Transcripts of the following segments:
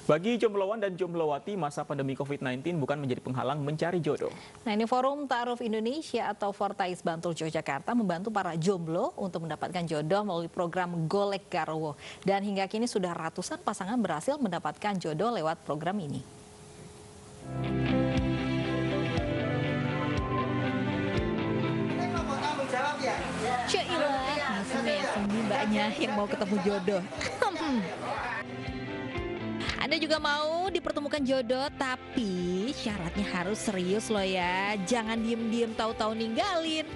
Bagi jombloan dan jomblowati, masa pandemi COVID-19 bukan menjadi penghalang mencari jodoh. Nah, ini Forum Ta'aruf Indonesia atau Fortais Bantul Yogyakarta membantu para jomblo untuk mendapatkan jodoh melalui program Golek Garwo. Dan hingga kini sudah ratusan pasangan berhasil mendapatkan jodoh lewat program ini. Cailah, semi mbaknya yang mau ketemu jodoh. Anda juga mau dipertemukan jodoh, tapi syaratnya harus serius loh ya. Jangan diem-diem tahu-tahu ninggalin.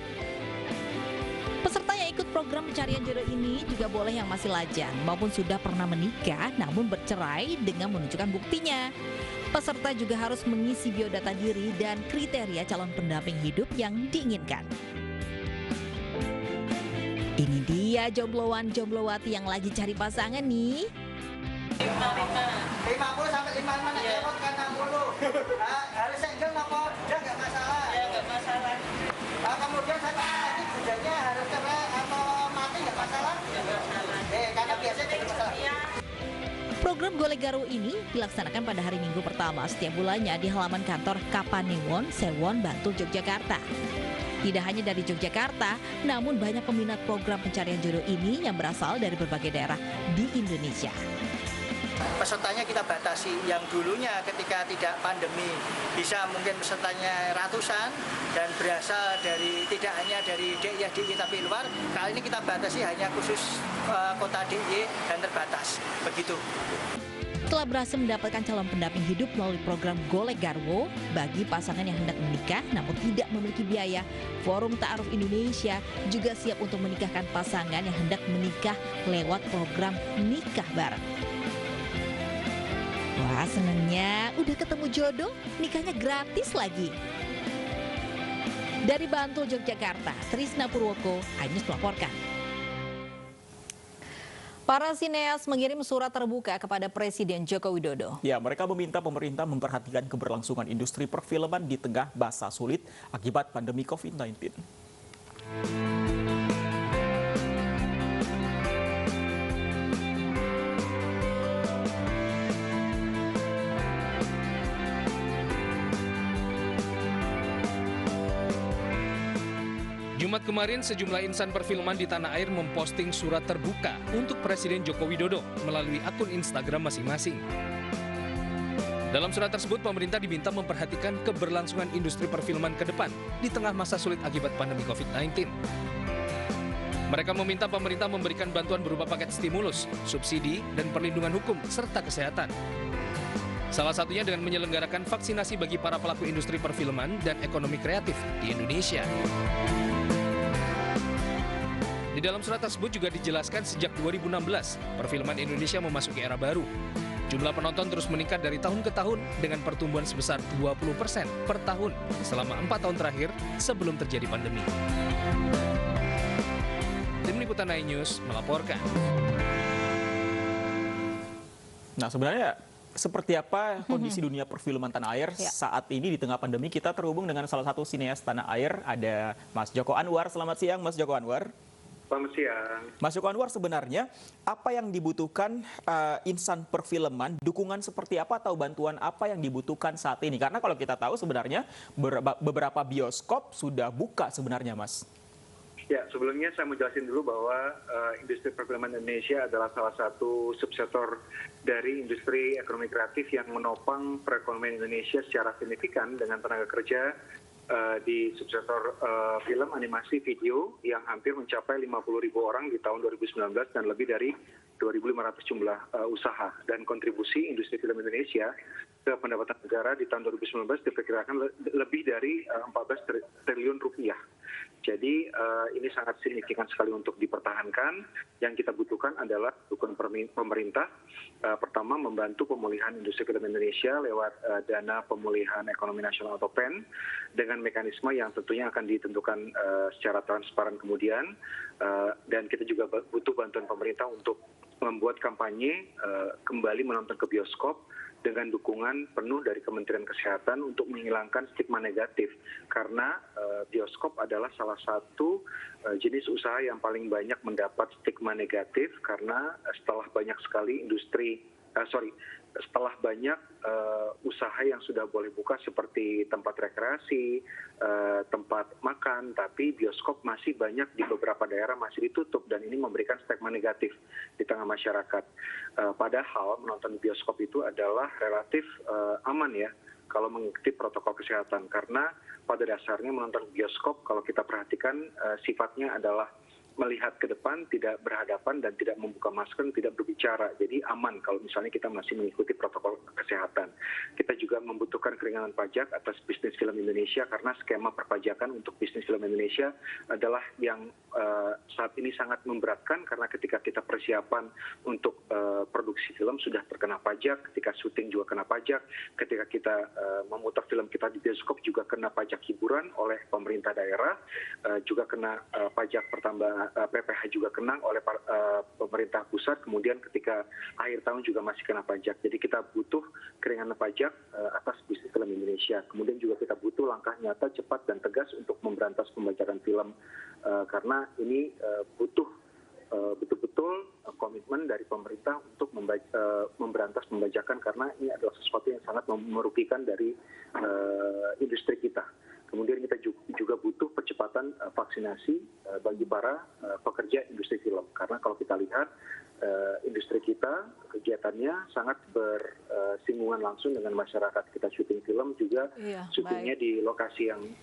Peserta yang ikut program pencarian jodoh ini juga boleh yang masih lajang maupun sudah pernah menikah namun bercerai dengan menunjukkan buktinya. Peserta juga harus mengisi biodata diri dan kriteria calon pendamping hidup yang diinginkan. Ini dia jombloan-jomblowati yang lagi cari pasangan nih. 50 sampai 55 lewat kan 60. Harus single apa? Ya nggak masalah. Ya nggak masalah. Kemudian satu lagi budayanya harus cerai atau mati nggak masalah? Nggak masalah. Karena biasanya jadi masalah. Program Golek Garwo ini dilaksanakan pada hari Minggu pertama setiap bulannya di halaman kantor Kapanewon, Sewon, Bantul, Yogyakarta. Tidak hanya dari Yogyakarta, namun banyak peminat program pencarian jodoh ini yang berasal dari berbagai daerah di Indonesia. Pesertanya kita batasi, yang dulunya ketika tidak pandemi bisa mungkin pesertanya ratusan dan berasal dari tidak hanya dari DIY tapi luar. Kali ini kita batasi hanya khusus kota DIY dan terbatas, begitu. Setelah berhasil mendapatkan calon pendamping hidup melalui program Golek Garwo, bagi pasangan yang hendak menikah namun tidak memiliki biaya, Forum Ta'aruf Indonesia juga siap untuk menikahkan pasangan yang hendak menikah lewat program Nikah Bareng. Wah, senengnya udah ketemu jodoh, nikahnya gratis lagi. Dari Bantul, Yogyakarta, Trisna Purwoko, iNews melaporkan. Para sineas mengirim surat terbuka kepada Presiden Joko Widodo. Ya, mereka meminta pemerintah memperhatikan keberlangsungan industri perfilman di tengah masa sulit akibat pandemi COVID-19. Jumat kemarin, sejumlah insan perfilman di tanah air memposting surat terbuka untuk Presiden Joko Widodo melalui akun Instagram masing-masing. Dalam surat tersebut, pemerintah diminta memperhatikan keberlangsungan industri perfilman ke depan di tengah masa sulit akibat pandemi COVID-19. Mereka meminta pemerintah memberikan bantuan berupa paket stimulus, subsidi, dan perlindungan hukum, serta kesehatan. Salah satunya dengan menyelenggarakan vaksinasi bagi para pelaku industri perfilman dan ekonomi kreatif di Indonesia. Di dalam surat tersebut juga dijelaskan sejak 2016, perfilman Indonesia memasuki era baru. Jumlah penonton terus meningkat dari tahun ke tahun dengan pertumbuhan sebesar 20% per tahun selama 4 tahun terakhir sebelum terjadi pandemi. Tim Liputan iNews melaporkan. Nah, sebenarnya seperti apa kondisi dunia perfilman tanah air saat ini di tengah pandemi? Kita terhubung dengan salah satu sineas tanah air, ada Mas Joko Anwar. Selamat siang, Mas Joko Anwar. Selamat siang. Mas Joko Anwar, sebenarnya apa yang dibutuhkan insan perfilman, dukungan seperti apa atau bantuan apa yang dibutuhkan saat ini? Karena kalau kita tahu sebenarnya beberapa bioskop sudah buka sebenarnya, Mas. Ya, sebelumnya saya mau jelasin dulu bahwa industri perfilman Indonesia adalah salah satu subsektor dari industri ekonomi kreatif yang menopang perekonomian Indonesia secara signifikan dengan tenaga kerja di subsektor film, animasi, video yang hampir mencapai 50.000 orang di tahun 2019 dan lebih dari 2.500 jumlah usaha. Dan kontribusi industri film Indonesia ke pendapatan negara di tahun 2019 diperkirakan lebih dari 14 triliun rupiah. Jadi ini sangat signifikan sekali untuk dipertahankan. Yang kita butuhkan adalah dukungan pemerintah. Pertama, membantu pemulihan industri film Indonesia lewat dana pemulihan ekonomi nasional atau PEN dengan mekanisme yang tentunya akan ditentukan secara transparan kemudian. Dan kita juga butuh bantuan pemerintah untuk membuat kampanye kembali menonton ke bioskop dengan dukungan penuh dari Kementerian Kesehatan untuk menghilangkan stigma negatif. Karena bioskop adalah salah satu jenis usaha yang paling banyak mendapat stigma negatif karena setelah banyak sekali setelah banyak usaha yang sudah boleh buka seperti tempat rekreasi, tempat makan, tapi bioskop masih banyak di beberapa daerah masih ditutup dan ini memberikan stigma negatif di tengah masyarakat. Padahal menonton di bioskop itu adalah relatif aman ya kalau mengikuti protokol kesehatan, karena pada dasarnya menonton bioskop kalau kita perhatikan sifatnya adalah melihat ke depan, tidak berhadapan dan tidak membuka masker, tidak berbicara. Jadi aman kalau misalnya kita masih mengikuti protokol kesehatan. Kita juga membutuhkan keringanan pajak atas bisnis film Indonesia karena skema perpajakan untuk bisnis film Indonesia adalah yang saat ini sangat memberatkan karena ketika kita persiapan untuk produksi film sudah terkena pajak, ketika syuting juga kena pajak, ketika kita memutar film kita di bioskop juga kena pajak hiburan oleh pemerintah daerah, juga kena pajak pertambahan PPh juga kena oleh pemerintah pusat, kemudian ketika akhir tahun juga masih kena pajak. Jadi kita butuh keringanan pajak atas bisnis film Indonesia. Kemudian juga kita butuh langkah nyata, cepat, dan tegas untuk memberantas pembajakan film. Karena ini butuh betul-betul komitmen dari pemerintah untuk memberantas pembajakan karena ini adalah sesuatu yang sangat merugikan dari industri kita. Kemudian kita juga butuh percepatan vaksinasi bagi para pekerja industri film. Karena kalau kita lihat industri kita, kegiatannya sangat bersinggungan langsung dengan masyarakat. Kita syuting film juga, syutingnya di lokasi yang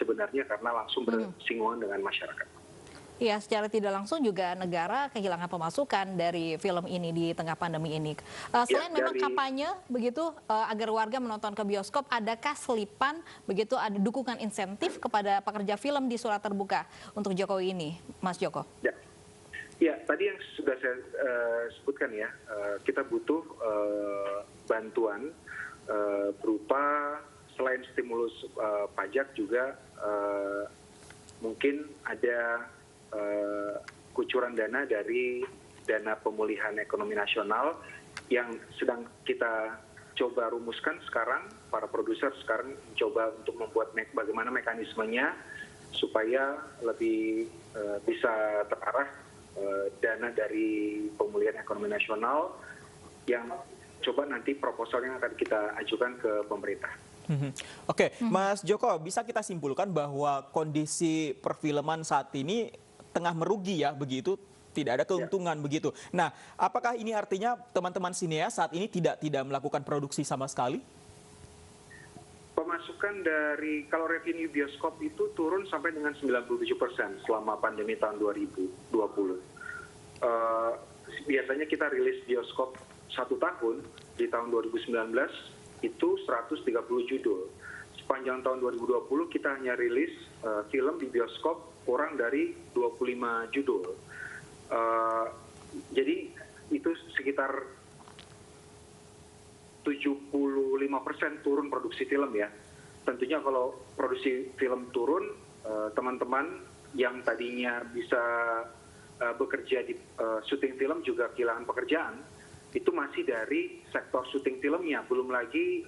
sebenarnya karena langsung bersinggungan dengan masyarakat. Iya, secara tidak langsung juga negara kehilangan pemasukan dari film ini di tengah pandemi ini. Selain memang kampanye begitu agar warga menonton ke bioskop, adakah selipan begitu ada dukungan insentif kepada pekerja film di surat terbuka untuk Jokowi ini, Mas Joko? Ya, tadi yang sudah saya sebutkan ya, kita butuh bantuan berupa selain stimulus pajak juga mungkin ada kucuran dana dari dana pemulihan ekonomi nasional yang sedang kita coba rumuskan sekarang. Para produser sekarang mencoba untuk membuat bagaimana mekanismenya supaya lebih bisa terarah dana dari pemulihan ekonomi nasional yang coba nanti proposal yang akan kita ajukan ke pemerintah. Oke, Mas Joko, bisa kita simpulkan bahwa kondisi perfilman saat ini tengah merugi ya, begitu, tidak ada keuntungan begitu. Nah, apakah ini artinya teman-teman sineas saat ini tidak melakukan produksi sama sekali? Pemasukan dari, kalau revenue bioskop itu turun sampai dengan 97% selama pandemi tahun 2020. Biasanya kita rilis bioskop 1 tahun, di tahun 2019 itu 130 judul. Sepanjang tahun 2020 kita hanya rilis film di bioskop kurang dari 25 judul. Jadi itu sekitar 75% turun produksi film ya. Tentunya kalau produksi film turun, teman-teman yang tadinya bisa bekerja di syuting film juga kehilangan pekerjaan. Itu masih dari sektor syuting filmnya, belum lagi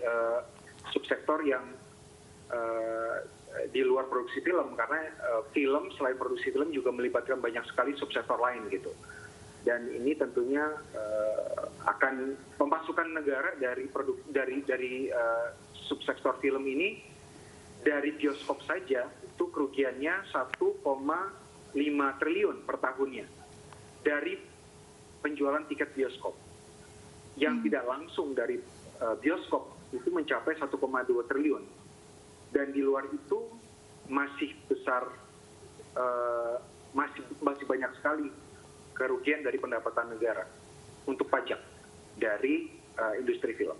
subsektor yang di luar produksi film, karena film selain produksi film juga melibatkan banyak sekali subsektor lain gitu. Dan ini tentunya akan pemasukan negara dari subsektor film ini dari bioskop saja itu kerugiannya 1,5 triliun per tahunnya dari penjualan tiket bioskop. Yang tidak langsung dari bioskop itu mencapai 1,2 triliun. Dan di luar itu masih besar, masih banyak sekali kerugian dari pendapatan negara untuk pajak dari industri film.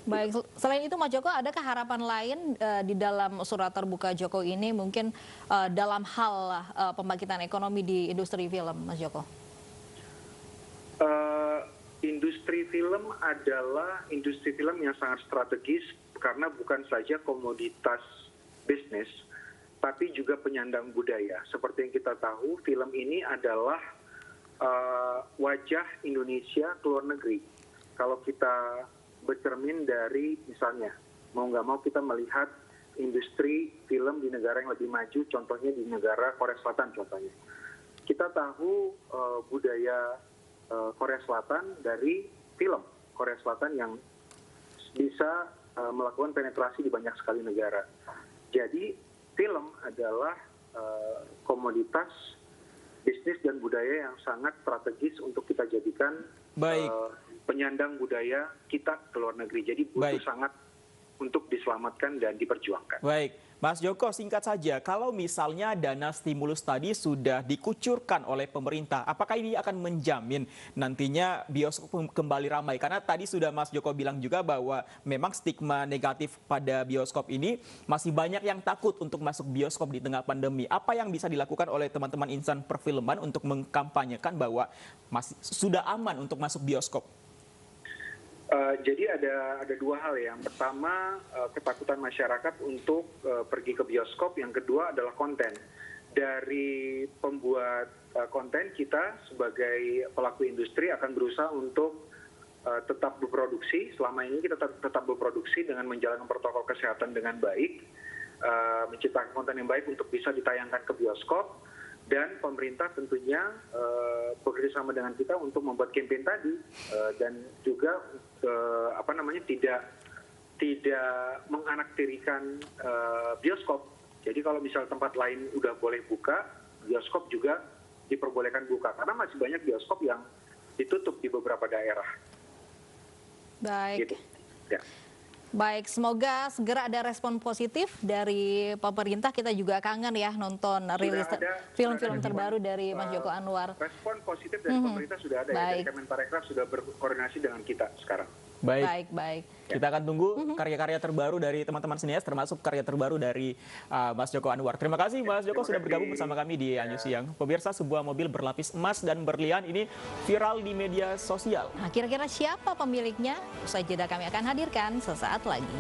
Baik, selain itu Mas Joko, adakah harapan lain di dalam surat terbuka Jokowi ini mungkin dalam hal pembangkitan ekonomi di industri film, Mas Joko? Industri film adalah industri film yang sangat strategis karena bukan saja komoditas bisnis, tapi juga penyandang budaya. Seperti yang kita tahu, film ini adalah wajah Indonesia ke luar negeri. Kalau kita bercermin dari misalnya, mau nggak mau kita melihat industri film di negara yang lebih maju, contohnya di negara Korea Selatan contohnya. Kita tahu budaya Korea Selatan dari film. Korea Selatan yang bisa melakukan penetrasi di banyak sekali negara. Jadi film adalah komoditas bisnis dan budaya yang sangat strategis untuk kita jadikan penyandang budaya kita ke luar negeri. Jadi butuh sangat untuk diselamatkan dan diperjuangkan. Baik, Mas Joko, singkat saja, kalau misalnya dana stimulus tadi sudah dikucurkan oleh pemerintah, apakah ini akan menjamin nantinya bioskop kembali ramai? Karena tadi sudah Mas Joko bilang juga bahwa memang stigma negatif pada bioskop ini masih banyak yang takut untuk masuk bioskop di tengah pandemi. Apa yang bisa dilakukan oleh teman-teman insan perfilman untuk mengkampanyekan bahwa masih sudah aman untuk masuk bioskop? Jadi ada dua hal ya. Yang pertama, ketakutan masyarakat untuk pergi ke bioskop. Yang kedua adalah konten. Dari pembuat konten, kita sebagai pelaku industri akan berusaha untuk tetap berproduksi. Selama ini kita tetap berproduksi dengan menjalankan protokol kesehatan dengan baik, menciptakan konten yang baik untuk bisa ditayangkan ke bioskop. Dan pemerintah tentunya bekerjasama dengan kita untuk membuat campaign tadi dan juga tidak menganaktirikan bioskop. Jadi kalau misal tempat lain udah boleh buka, bioskop juga diperbolehkan buka karena masih banyak bioskop yang ditutup di beberapa daerah. Baik. Gitu. Ya. Baik, semoga segera ada respon positif dari pemerintah. Kita juga kangen ya nonton rilis film-film terbaru dari Mas Joko Anwar. Respon positif dari pemerintah sudah ada ya, dari Kemenparekraf sudah berkoordinasi dengan kita sekarang. Baik. Kita akan tunggu karya-karya terbaru dari teman-teman sinias, termasuk karya terbaru dari Mas Joko Anwar. Terima kasih Mas Joko sudah bergabung bersama kami di Anju Siang. Pemirsa, sebuah mobil berlapis emas dan berlian ini viral di media sosial. Nah, kira-kira siapa pemiliknya? Usai jeda kami akan hadirkan sesaat lagi.